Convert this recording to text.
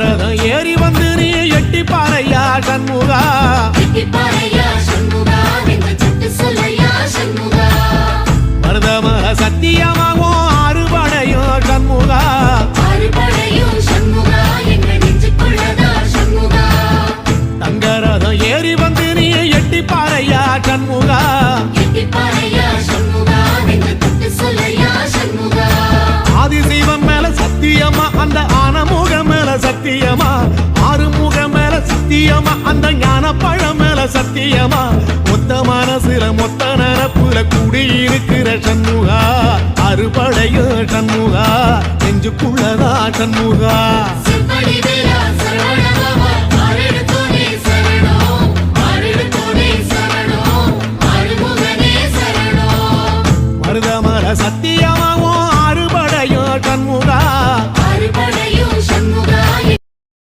ரதம் ஏறி வந்து நீ எட்டி பாறையா சண்முகா, மருதமர சத்தியமாகும் ஆறுபடையும் சண்முகா, தங்கரதம் ஏறி வந்து நீ எட்டி பாறையா சண்முகா, ஆதிசைவம் மேல சத்தியமா அந்த ஆனமுகம் மேல சத்தியமா, ஆறுமுகம் மேல சத்தியமா அந்த ஞான பழம் மேல சத்தியமா, மொத்த மனசுல மொத்த நரப்புல கூடியிருக்கிற சண்முகா, அறுபடையும் சண்முகா, நெஞ்சுக்குள்ளதா சண்முகா.